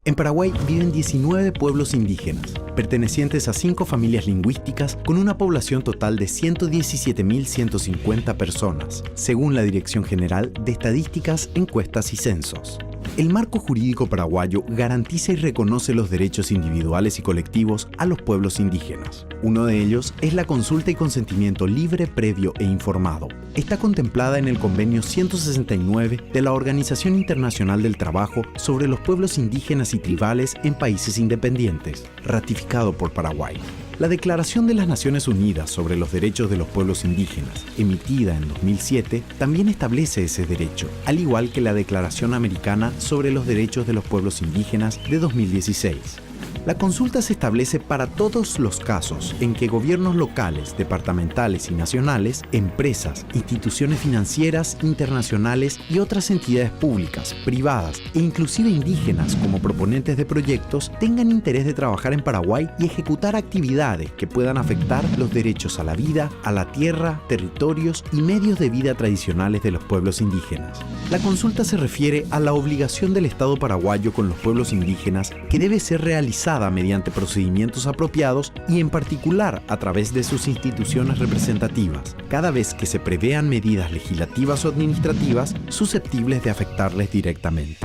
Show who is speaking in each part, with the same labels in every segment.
Speaker 1: En Paraguay viven 19 pueblos indígenas, pertenecientes a 5 familias lingüísticas con una población total de 117.150 personas, según la Dirección General de Estadísticas, Encuestas y Censos. El marco jurídico paraguayo garantiza y reconoce los derechos individuales y colectivos a los pueblos indígenas. Uno de ellos es la consulta y consentimiento libre, previo e informado. Está contemplada en el Convenio 169 de la Organización Internacional del Trabajo sobre los pueblos indígenas y tribales en países independientes, ratificado por Paraguay. La Declaración de las Naciones Unidas sobre los Derechos de los Pueblos Indígenas, emitida en 2007, también establece ese derecho, al igual que la Declaración Americana sobre los Derechos de los Pueblos Indígenas de 2016. La consulta se establece para todos los casos en que gobiernos locales, departamentales y nacionales, empresas, instituciones financieras, internacionales y otras entidades públicas, privadas e inclusive indígenas como proponentes de proyectos tengan interés de trabajar en Paraguay y ejecutar actividades que puedan afectar los derechos a la vida, a la tierra, territorios y medios de vida tradicionales de los pueblos indígenas. La consulta se refiere a la obligación del Estado paraguayo con los pueblos indígenas que debe ser realizada mediante procedimientos apropiados y en particular a través de sus instituciones representativas, cada vez que se prevean medidas legislativas o administrativas susceptibles de afectarles directamente.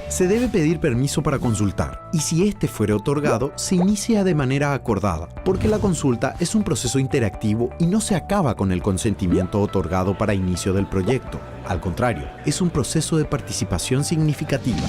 Speaker 1: Se debe pedir permiso para consultar, y si este fuere otorgado, se inicia de manera acordada, porque la consulta es un proceso interactivo y no se acaba con el consentimiento otorgado para inicio del proyecto. Al contrario, es un proceso de participación significativa.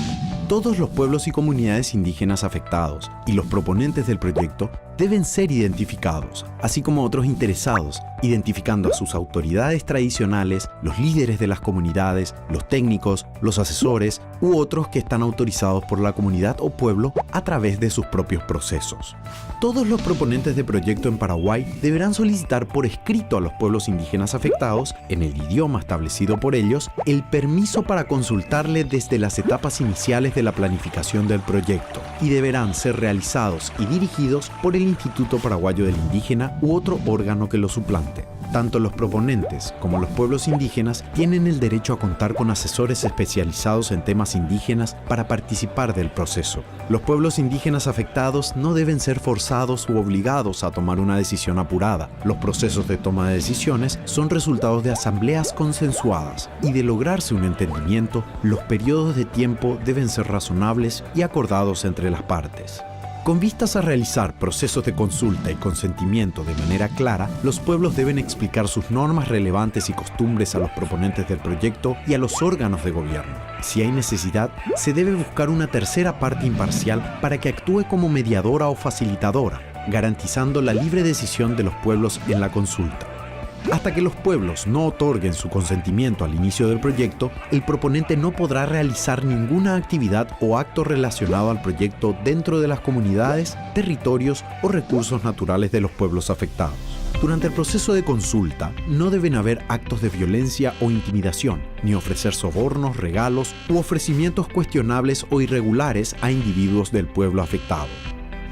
Speaker 1: Todos los pueblos y comunidades indígenas afectados y los proponentes del proyecto deben ser identificados, así como otros interesados, identificando a sus autoridades tradicionales, los líderes de las comunidades, los técnicos, los asesores u otros que están autorizados por la comunidad o pueblo a través de sus propios procesos. Todos los proponentes de proyecto en Paraguay deberán solicitar por escrito a los pueblos indígenas afectados, en el idioma establecido por ellos, el permiso para consultarle desde las etapas iniciales de la planificación del proyecto y deberán ser realizados y dirigidos por el Instituto Paraguayo del Indígena u otro órgano que lo suplante. Tanto los proponentes como los pueblos indígenas tienen el derecho a contar con asesores especializados en temas indígenas para participar del proceso. Los pueblos indígenas afectados no deben ser forzados u obligados a tomar una decisión apurada. Los procesos de toma de decisiones son resultados de asambleas consensuadas y de lograrse un entendimiento, los periodos de tiempo deben ser razonables y acordados entre las partes. Con vistas a realizar procesos de consulta y consentimiento de manera clara, los pueblos deben explicar sus normas relevantes y costumbres a los proponentes del proyecto y a los órganos de gobierno. Si hay necesidad, se debe buscar una tercera parte imparcial para que actúe como mediadora o facilitadora, garantizando la libre decisión de los pueblos en la consulta. Hasta que los pueblos no otorguen su consentimiento al inicio del proyecto, el proponente no podrá realizar ninguna actividad o acto relacionado al proyecto dentro de las comunidades, territorios o recursos naturales de los pueblos afectados. Durante el proceso de consulta, no deben haber actos de violencia o intimidación, ni ofrecer sobornos, regalos u ofrecimientos cuestionables o irregulares a individuos del pueblo afectado.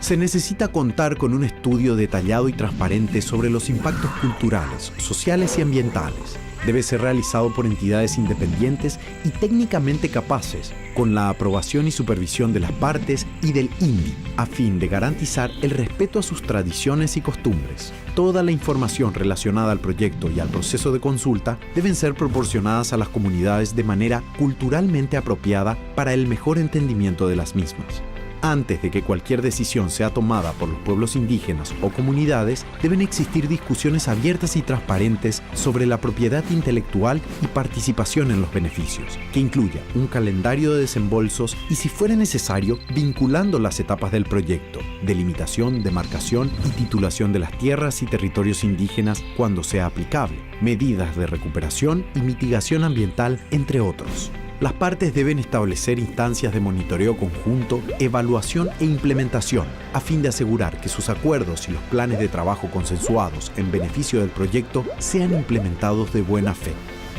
Speaker 1: Se necesita contar con un estudio detallado y transparente sobre los impactos culturales, sociales y ambientales. Debe ser realizado por entidades independientes y técnicamente capaces, con la aprobación y supervisión de las partes y del INDI, a fin de garantizar el respeto a sus tradiciones y costumbres. Toda la información relacionada al proyecto y al proceso de consulta deben ser proporcionadas a las comunidades de manera culturalmente apropiada para el mejor entendimiento de las mismas. Antes de que cualquier decisión sea tomada por los pueblos indígenas o comunidades, deben existir discusiones abiertas y transparentes sobre la propiedad intelectual y participación en los beneficios, que incluya un calendario de desembolsos y, si fuera necesario, vinculando las etapas del proyecto, delimitación, demarcación y titulación de las tierras y territorios indígenas cuando sea aplicable, medidas de recuperación y mitigación ambiental, entre otros. Las partes deben establecer instancias de monitoreo conjunto, evaluación e implementación, a fin de asegurar que sus acuerdos y los planes de trabajo consensuados en beneficio del proyecto sean implementados de buena fe.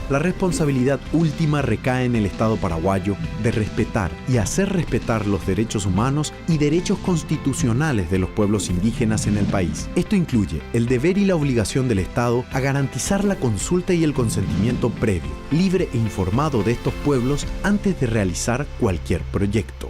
Speaker 1: La responsabilidad última recae en el Estado paraguayo de respetar y hacer respetar los derechos humanos y derechos constitucionales de los pueblos indígenas en el país. Esto incluye el deber y la obligación del Estado a garantizar la consulta y el consentimiento previo, libre e informado de estos pueblos antes de realizar cualquier proyecto.